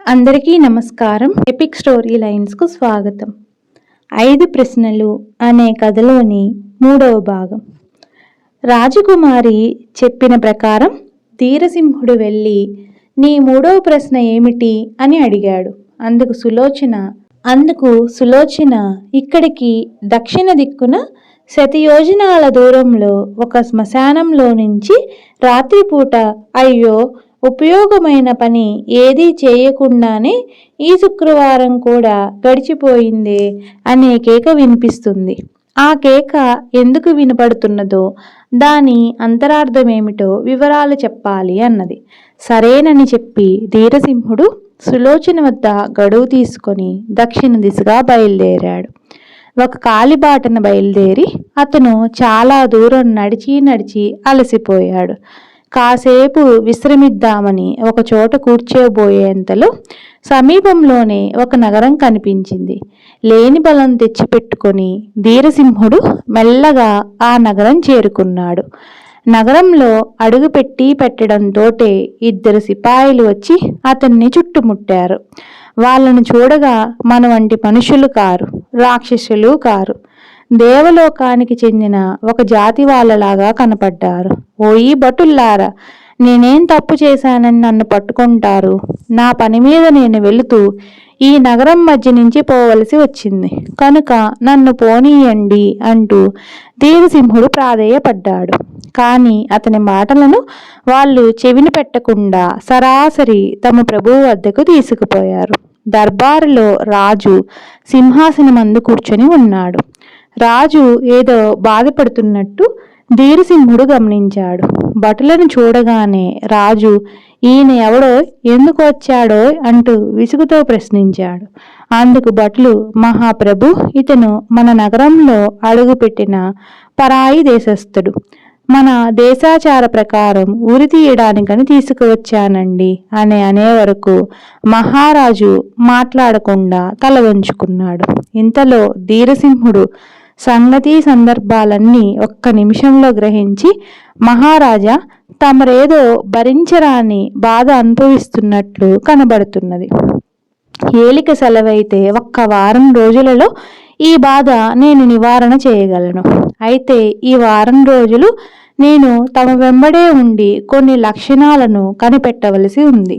అందరికీ నమస్కారం. Epic story లైన్స్కు స్వాగతం. 5 ప్రశ్నలు అనే కథలోని 3వ భాగం. రాజకుమారి చెప్పిన ప్రకారం ధీరసింహుడు వెళ్ళి, నీ 3వ ప్రశ్న ఏమిటి అని అడిగాడు. అందుకు సులోచన ఇక్కడికి దక్షిణ దిక్కున శతయోజనాల దూరంలో ఒక శ్మశానంలో నుంచి రాత్రిపూట అయ్యో ఉపయోగమైన పని ఏదీ చేయకుండానే ఈ శుక్రవారం కూడా గడిచిపోయిందే అనే కేక వినిపిస్తుంది. ఆ కేక ఎందుకు వినపడుతున్నదో, దాని అంతరార్థమేమిటో వివరాలు చెప్పాలి అన్నది. సరేనని చెప్పి ధీరసింహుడు సులోచన వద్ద గడువు తీసుకొని దక్షిణ దిశగా బయలుదేరాడు. ఒక కాలిబాటన బయలుదేరి అతను చాలా దూరం నడిచి అలసిపోయాడు. కాసేపు విశ్రమిద్దామని ఒక చోట కూర్చోబోయేంతలో సమీపంలోనే ఒక నగరం కనిపించింది. లేని బలం తెచ్చిపెట్టుకొని ధీరసింహుడు మెల్లగా ఆ నగరం చేరుకున్నాడు. నగరంలో అడుగు పెట్టడంతోటే 2 సిపాయిలు వచ్చి అతన్ని చుట్టుముట్టారు. వాళ్ళను చూడగా మన వంటి మనుషులు కారు, రాక్షసులు కారు, దేవలోకానికి చెందిన ఒక జాతి వాళ్ళలాగా కనపడ్డారు. ఓయి భటుల్లారా, నేనేం తప్పు చేశానని నన్ను పట్టుకుంటారు? నా పని మీద నేను వెళుతూ ఈ నగరం మధ్య నుంచి పోవలసి వచ్చింది కనుక నన్ను పోనీయండి అంటూ ధీరసింహుడు ప్రాధేయపడ్డాడు. కానీ అతని మాటలను వాళ్ళు చెవిని పెట్టకుండా సరాసరి తమ ప్రభువు వద్దకు తీసుకుపోయారు. దర్బారులో రాజు సింహాసనమందు కూర్చొని ఉన్నాడు. రాజు ఏదో బాధపడుతున్నట్టు ధీరసింహుడు గమనించాడు. భటులను చూడగానే రాజు, ఈయన ఎవడో, ఎందుకు వచ్చాడో అంటూ విసుగుతో ప్రశ్నించాడు. అందుకు భటులు, మహాప్రభు, ఇతను మన నగరంలో అడుగుపెట్టిన పరాయి దేశస్థుడు. మన దేశాచార ప్రకారం ఉరి తీయడానికని తీసుకువచ్చానండి అనే వరకు మహారాజు మాట్లాడకుండా తల వంచుకున్నాడు. ఇంతలో ధీరసింహుడు సంగతి సందర్భాలన్నీ ఒక్క నిమిషంలో గ్రహించి, మహారాజా, తమరేదో భరించరాని బాధ అనుభవిస్తున్నట్లు కనబడుతున్నది. ఏలిక సెలవైతే ఒక్క వారం రోజులలో ఈ బాధ నేను నివారణ చేయగలను. అయితే ఈ వారం రోజులు నేను తమ వెంబడే ఉండి కొన్ని లక్షణాలను కనిపెట్టవలసి ఉంది.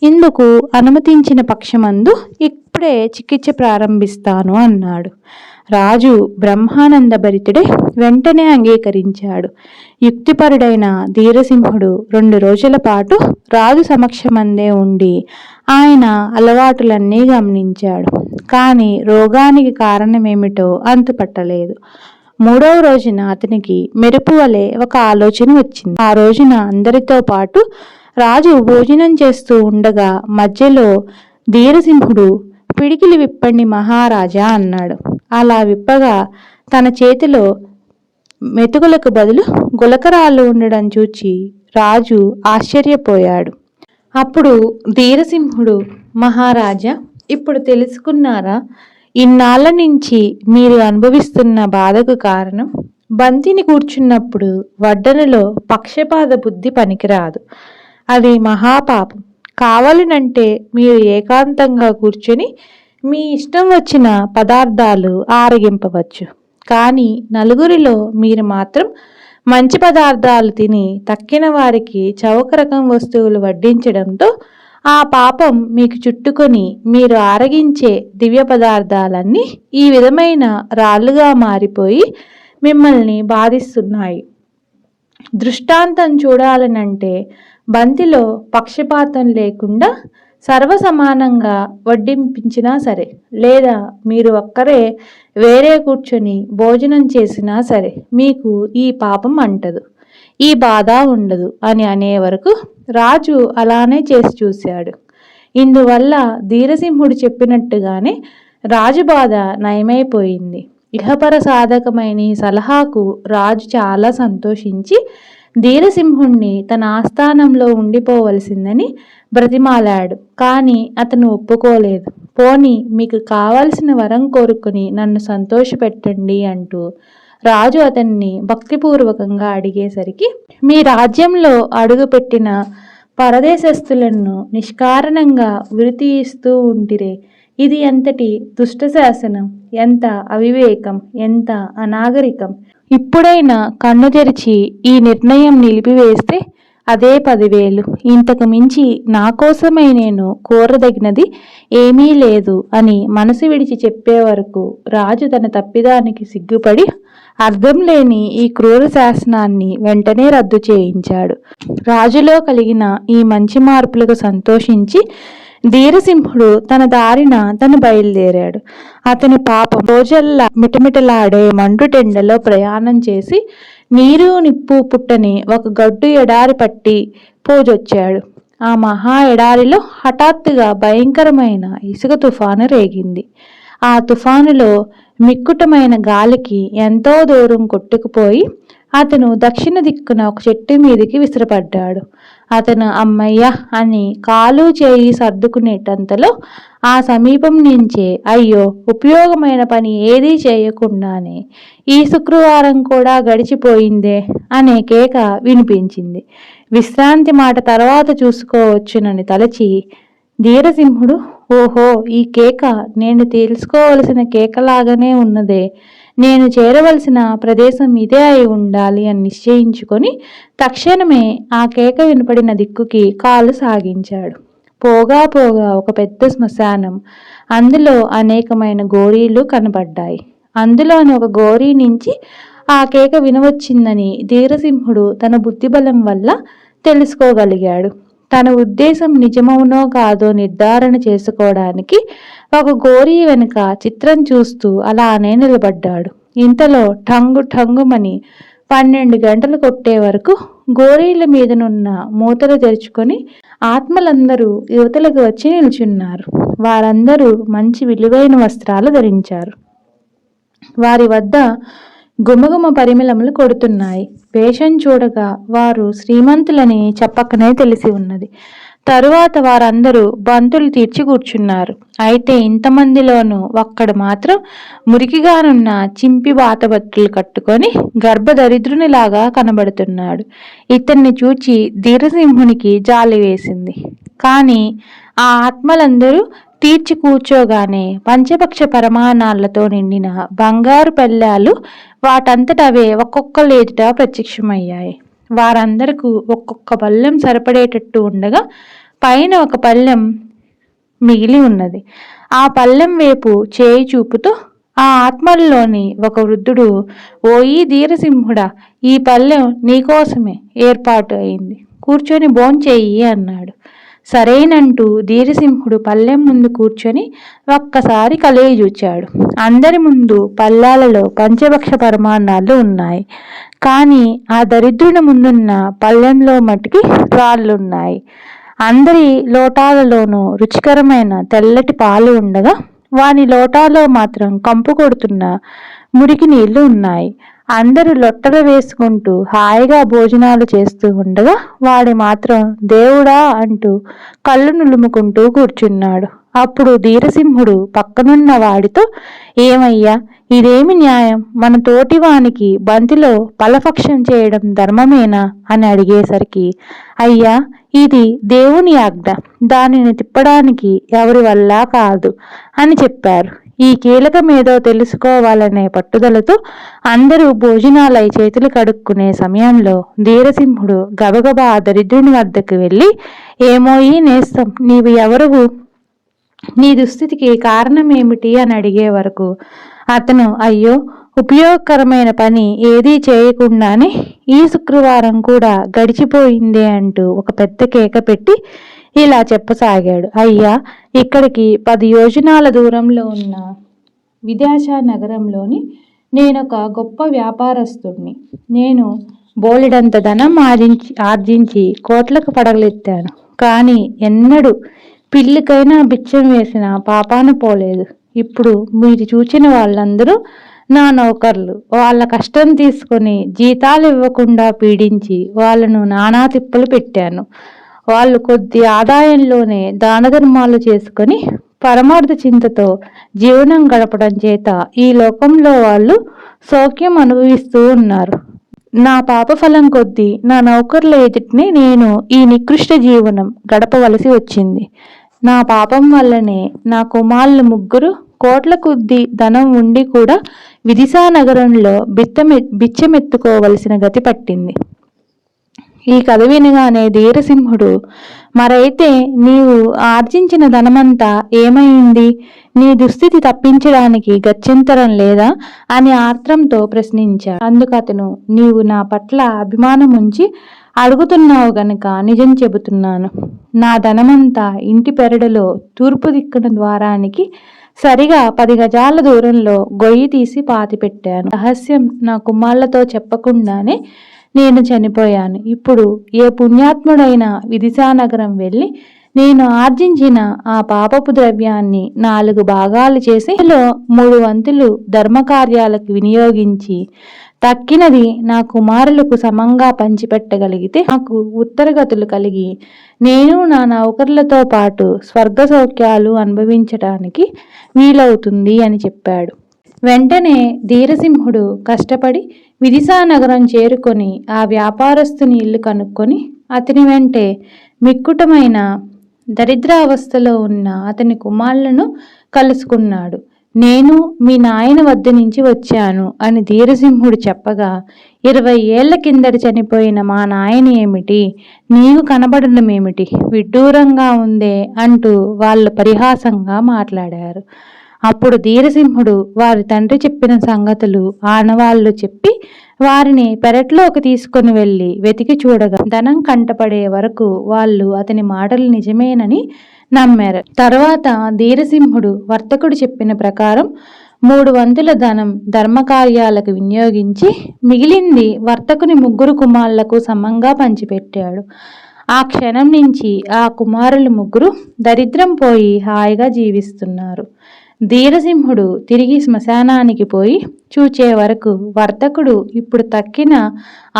ఇందుకు అనుమతించిన పక్షమందు ఇప్పుడే చికిత్స ప్రారంభిస్తాను అన్నాడు. రాజు బ్రహ్మానంద భరితుడే వెంటనే అంగీకరించాడు. యుక్తిపరుడైన ధీరసింహుడు 2 రోజుల పాటు రాజు సమక్షమందే ఉండి ఆయన అలవాటులన్నీ గమనించాడు. కానీ రోగానికి కారణమేమిటో అంతుపట్టలేదు. 3వ రోజున అతనికి మెరుపు వలె ఒక ఆలోచన వచ్చింది. ఆ రోజున అందరితో పాటు రాజు భోజనం చేస్తూ ఉండగా మధ్యలో ధీరసింహుడు, పిడికిలి విప్పండి మహారాజా అన్నాడు. అలా విప్పగా తన చేతిలో మెతుకులకు బదులు గులకరాళ్ళు ఉండడం చూచి రాజు ఆశ్చర్యపోయాడు. అప్పుడు ధీరసింహుడు, మహారాజా, ఇప్పుడు తెలుసుకున్నారా? ఇన్నాళ్ళ నుంచి మీరు అనుభవిస్తున్న బాధకు కారణం? బంతిని కూర్చున్నప్పుడు వడ్డనలో పక్షపాత బుద్ధి పనికిరాదు. అది మహాపాపం. కావాలనంటే మీరు ఏకాంతంగా కూర్చొని మీ ఇష్టం వచ్చిన పదార్థాలు ఆరగింపవచ్చు. కానీ నలుగురిలో మీరు మాత్రం మంచి పదార్థాలు తిని తక్కిన వారికి చౌక రకం వస్తువులు వడ్డించడంతో ఆ పాపం మీకు చుట్టుకొని మీరు ఆరగించే దివ్య పదార్థాలన్నీ ఈ విధమైన రాళ్ళుగా మారిపోయి మిమ్మల్ని బాధిస్తున్నాయి. దృష్టాంతం చూడాలనంటే బంతిలో పక్షపాతం లేకుండా సర్వసమానంగా వడ్డింపించినా సరే, లేదా మీరు ఒక్కరే వేరే కూర్చొని భోజనం చేసినా సరే మీకు ఈ పాపం అంటదు, ఈ బాధ ఉండదు అని అనే వరకు రాజు అలానే చేసి చూశాడు. ఇందువల్ల ధీరసింహుడు చెప్పినట్టుగానే రాజు బాధ నయమైపోయింది. ఇహపర సాధకమైన ఈ సలహాకు రాజు చాలా సంతోషించి ధీరసింహుణ్ణి తన ఆస్థానంలో ఉండిపోవలసిందని బ్రతిమాలాడు. కానీ అతను ఒప్పుకోలేదు. పోని మీకు కావలసిన వరం కోరుకుని నన్ను సంతోషపెట్టండి అంటూ రాజు అతన్ని భక్తిపూర్వకంగా అడిగేసరికి, మీ రాజ్యంలో అడుగుపెట్టిన పరదేశస్థులను నిష్కారణంగా ఉరితీయిస్తూ ఉంటిరే. ఇది ఎంతటి దుష్టశాసనం, ఎంత అవివేకం, ఎంత అనాగరికం! ఇప్పుడైనా కన్ను తెరిచి ఈ నిర్ణయం నిలిపివేస్తే అదే 10,000. ఇంతకు మించి నా కోసమై నేను కోరదగినది ఏమీ లేదు అని మనసు విడిచి చెప్పే వరకు రాజు తన తప్పిదానికి సిగ్గుపడి అర్థం లేని ఈ క్రూర శాసనాన్ని వెంటనే రద్దు చేయించాడు. రాజులో కలిగిన ఈ మంచి మార్పులకు సంతోషించి ధీరసింహుడు తన దారిన తను బయలుదేరాడు. అతని పాపం రోజల్లా మిటమిటలాడే మండుటెండలో ప్రయాణం చేసి నీరు నిప్పు పుట్టని ఒక గడ్డు ఎడారి పట్టి పోజొచ్చాడు. ఆ మహా ఎడారిలో హఠాత్తుగా భయంకరమైన ఇసుక తుఫాను రేగింది. ఆ తుఫానులో మిక్కుటమైన గాలికి ఎంతో దూరం కొట్టుకుపోయి అతను దక్షిణ దిక్కున ఒక చెట్టు మీదకి విసిరపడ్డాడు. అతను అమ్మయ్య అని కాలు చేయి సర్దుకునేటంతలో ఆ సమీపం నుంచే అయ్యో, ఉపయోగమైన పని ఏదీ చేయకుండానే ఈ శుక్రవారం కూడా గడిచిపోయిందే అనే కేక వినిపించింది. విశ్రాంతి మాట తర్వాత చూసుకోవచ్చునని తలచి ధీరసింహుడు, ఓహో, ఈ కేక నేను తెలుసుకోవలసిన కేకలాగానే ఉన్నదే, నేను చేరవలసిన ప్రదేశం ఇదే అయి ఉండాలి అని నిశ్చయించుకొని తక్షణమే ఆ కేక వినపడిన దిక్కుకి కాలు సాగించాడు. పోగా పోగా ఒక పెద్ద శ్మశానం, అందులో అనేకమైన గోరీలు కనబడ్డాయి. అందులోని ఒక గోరీ నుంచి ఆ కేక వినవచ్చిందని ధీరసింహుడు తన బుద్ధిబలం వల్ల తెలుసుకోగలిగాడు. తన ఉద్దేశం నిజమవునో కాదో నిర్ధారణ చేసుకోవడానికి ఒక గోరీ వెనుక చిత్రం చూస్తూ అలానే నిలబడ్డాడు. ఇంతలో ఠంగు ఠంగుమని 12 గంటలు కొట్టే వరకు గోరీల మీదనున్న మూతలు తెరుచుకొని ఆత్మలందరూ యువతలకు వచ్చి నిల్చున్నారు. వారందరూ మంచి విలువైన వస్త్రాలు ధరించారు. వారి వద్ద గుమగుమ పరిమళములు కొడుతున్నాయి. వేషం చూడగా వారు శ్రీమంతులని చెప్పకనే తెలిసి ఉన్నది. తరువాత వారందరూ బంతులు తీర్చి కూర్చున్నారు. అయితే ఇంతమందిలోనూ ఒక్కడు మాత్రం మురికిగానున్న చింపి బాతబత్తులు కట్టుకొని గర్భదరిద్రునిలాగా కనబడుతున్నాడు. ఇతన్ని చూచి ధీరసింహునికి జాలి వేసింది. కానీ ఆ ఆత్మలందరూ తీర్చి కూర్చోగానే పంచపక్ష పరమాణాలతో నిండిన బంగారు పళ్ళాలు వాటంతటవే ఒక్కొక్క లేదుట ప్రత్యక్షమయ్యాయి. వారందరకు ఒక్కొక్క పళ్ళెం సరిపడేటట్టు ఉండగా పైన ఒక పళ్ళెం మిగిలి ఉన్నది. ఆ పళ్ళెం వైపు చేయి చూపుతూ ఆ ఆత్మల్లోని ఒక వృద్ధుడు, ఓయి ధీరసింహుడా, ఈ పళ్ళెం నీకోసమే ఏర్పాటు అయింది, కూర్చొని భోంచేయి అన్నాడు. సరేనంటూ ధీరసింహుడు పళ్ళెం ముందు కూర్చొని ఒక్కసారి కలయి చూచాడు. అందరి ముందు పళ్ళాలలో పంచభక్ష పరమాన్నాలు ఉన్నాయి. కానీ ఆ దరిద్రుని ముందున్న పళ్ళెంలో మటుకి రాళ్ళున్నాయి. అందరి లోటాలలోనూ రుచికరమైన తెల్లటి పాలు ఉండగా వాని లోటాలో మాత్రం కంపు కొడుతున్న మురికి నీళ్లు ఉన్నాయి. అందరూ లొట్టలు వేసుకుంటూ హాయిగా భోజనాలు చేస్తూ ఉండగా వాడి మాత్రం దేవుడా అంటూ కళ్ళు నులుముకుంటూ కూర్చున్నాడు. అప్పుడు ధీరసింహుడు పక్కనున్న వాడితో, ఏమయ్యా, ఇదేమి న్యాయం? మన తోటివానికి బంతిలో ఫలపక్షం చేయడం ధర్మమేనా అని అడిగేసరికి, అయ్యా, ఇది దేవుని ఆజ్ఞ, దానిని తిప్పడానికి ఎవరి వల్ల కాదు అని చెప్పారు. ఈ కీలకమేదో తెలుసుకోవాలనే పట్టుదలతో అందరూ భోజనాలై చేతులు కడుక్కునే సమయంలో ధీరసింహుడు గబగబా దరిద్రుని వద్దకు వెళ్ళి, ఏమోయి నేస్తం, నీవు ఎవరువు, నీ దుస్థితికి కారణమేమిటి అని అడిగే వరకు అతను, అయ్యో, ఉపయోగకరమైన పని ఏదీ చేయకుండానే ఈ శుక్రవారం కూడా గడిచిపోయిందే అంటూ ఒక పెద్ద కేక పెట్టి ఇలా చెప్పసాగాడు. అయ్యా, ఇక్కడికి 10 యోజనాల దూరంలో ఉన్న విదేశ నగరంలోని నేనొక గొప్ప వ్యాపారస్తుడిని. నేను బోలెడంత ధనం ఆర్జించి కోట్లకు పడగలెత్తాను. కానీ ఎన్నడూ పిల్లికైనా బిచ్చం వేసిన పాపాన పోలేదు. ఇప్పుడు మీరు చూచిన వాళ్ళందరూ నా నౌకర్లు. వాళ్ళ కష్టం తీసుకొని జీతాలు ఇవ్వకుండా పీడించి వాళ్ళను నానా తిప్పలు పెట్టాను. వాళ్ళు కొద్ది ఆదాయంలోనే దాన ధర్మాలు చేసుకొని పరమార్థ చింతతో జీవనం గడపడం చేత ఈ లోకంలో వాళ్ళు సౌఖ్యం అనుభవిస్తూ ఉన్నారు. నా పాపఫలం కొద్దీ నా నౌకర్ల ఎదుటినే నేను ఈ నికృష్ట జీవనం గడపవలసి వచ్చింది. నా పాపం వల్లనే నా కుమారులు ముగ్గురు కోట్ల కొద్దీ ధనం ఉండి కూడా విదిశా నగరంలో బిచ్చమెత్తుకోవలసిన గతి పట్టింది. ఈ కథ వినగానే ధీరసింహుడు, మరైతే నీవు ఆర్జించిన ధనమంతా ఏమైంది? నీ దుస్థితి తప్పించడానికి గత్యంతరం లేదా అని ఆత్రంతో ప్రశ్నించాడు. అందుకతను, నీవు నా పట్ల అభిమానం ఉంచి అడుగుతున్నావు గనుక నిజం చెబుతున్నాను. నా ధనమంతా ఇంటి పెరడులో తూర్పు దిక్కున ద్వారానికి సరిగా 10 గజాల దూరంలో గొయ్యి తీసి పాతిపెట్టాను. రహస్యం నా కుమారులతో చెప్పకుండానే నేను చనిపోయాను. ఇప్పుడు ఏ పుణ్యాత్ముడైన విదిశానగరం వెళ్ళి నేను ఆర్జించిన ఆ పాపపు ద్రవ్యాన్ని 4 భాగాలు చేసి 3 వంతులు ధర్మకార్యాలకు వినియోగించి తక్కినది నా కుమారులకు సమంగా పంచిపెట్టగలిగితే నాకు ఉత్తరగతులు కలిగి నేను నా నౌకర్లతో పాటు స్వర్గ సౌఖ్యాలు అనుభవించటానికి వీలవుతుంది అని చెప్పాడు. వెంటనే ధీరసింహుడు కష్టపడి విదిశానగరం చేరుకొని ఆ వ్యాపారస్తుని ఇల్లు కనుక్కొని అతని వెంటే మిక్కుటమైన దరిద్రావస్థలో ఉన్న అతని కుమారులను కలుసుకున్నాడు. నేను మీ నాయన వద్ద నుంచి వచ్చాను అని ధీరసింహుడు చెప్పగా, 20 ఏళ్ల కిందట చనిపోయిన మా నాయన ఏమిటి, నీవు కనబడడం ఏమిటి, విడ్డూరంగా ఉందే అంటూ వాళ్ళు పరిహాసంగా మాట్లాడారు. అప్పుడు ధీరసింహుడు వారి తండ్రి చెప్పిన సంగతులు ఆనవాళ్లు చెప్పి వారిని పెరట్లోకి తీసుకుని వెళ్ళి వెతికి చూడగా ధనం కంటపడే వరకు వాళ్ళు అతని మాటలు నిజమేనని నమ్మారు. తర్వాత ధీరసింహుడు వర్తకుడు చెప్పిన ప్రకారం 3 వంతుల ధనం ధర్మకార్యాలకు వినియోగించి మిగిలింది వర్తకుని 3 కుమారులకు సమంగా పంచిపెట్టాడు. ఆ క్షణం నుంచి ఆ కుమారులు 3 దరిద్రం పోయి హాయిగా జీవిస్తున్నారు. ధీరసింహుడు తిరిగి శ్మశానానికి పోయి చూచే వరకు వర్తకుడు ఇప్పుడు తక్కిన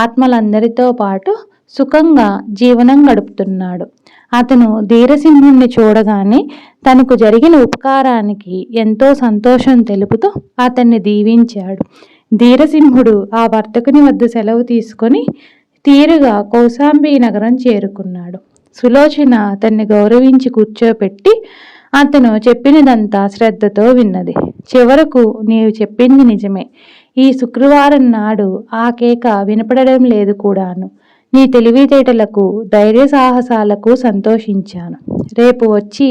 ఆత్మలందరితో పాటు సుఖంగా జీవనం గడుపుతున్నాడు. అతను ధీరసింహుణ్ణి చూడగానే తనకు జరిగిన ఉపకారానికి ఎంతో సంతోషం తెలుపుతూ అతన్ని దీవించాడు. ధీరసింహుడు ఆ వర్తకుని వద్ద సెలవు తీసుకొని తీరుగా కౌశాంబి నగరం చేరుకున్నాడు. సులోచన అతన్ని గౌరవించి కూర్చోపెట్టి అతను చెప్పినదంతా శ్రద్ధతో విన్నది. చివరకు నీవు చెప్పింది నిజమే. ఈ శుక్రవారం నాడు ఆ కేక వినపడడం లేదు కూడాను. నీ తెలివితేటలకు ధైర్య సాహసాలకు సంతోషించాను. రేపు వచ్చి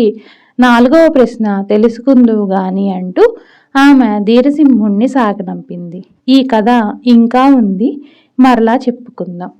4వ ప్రశ్న తెలుసుకుందువు గాని అంటూ ఆమె ధీరసింహుణ్ణి సాగనంపింది. ఈ కథ ఇంకా ఉంది, మరలా చెప్పుకుందాం.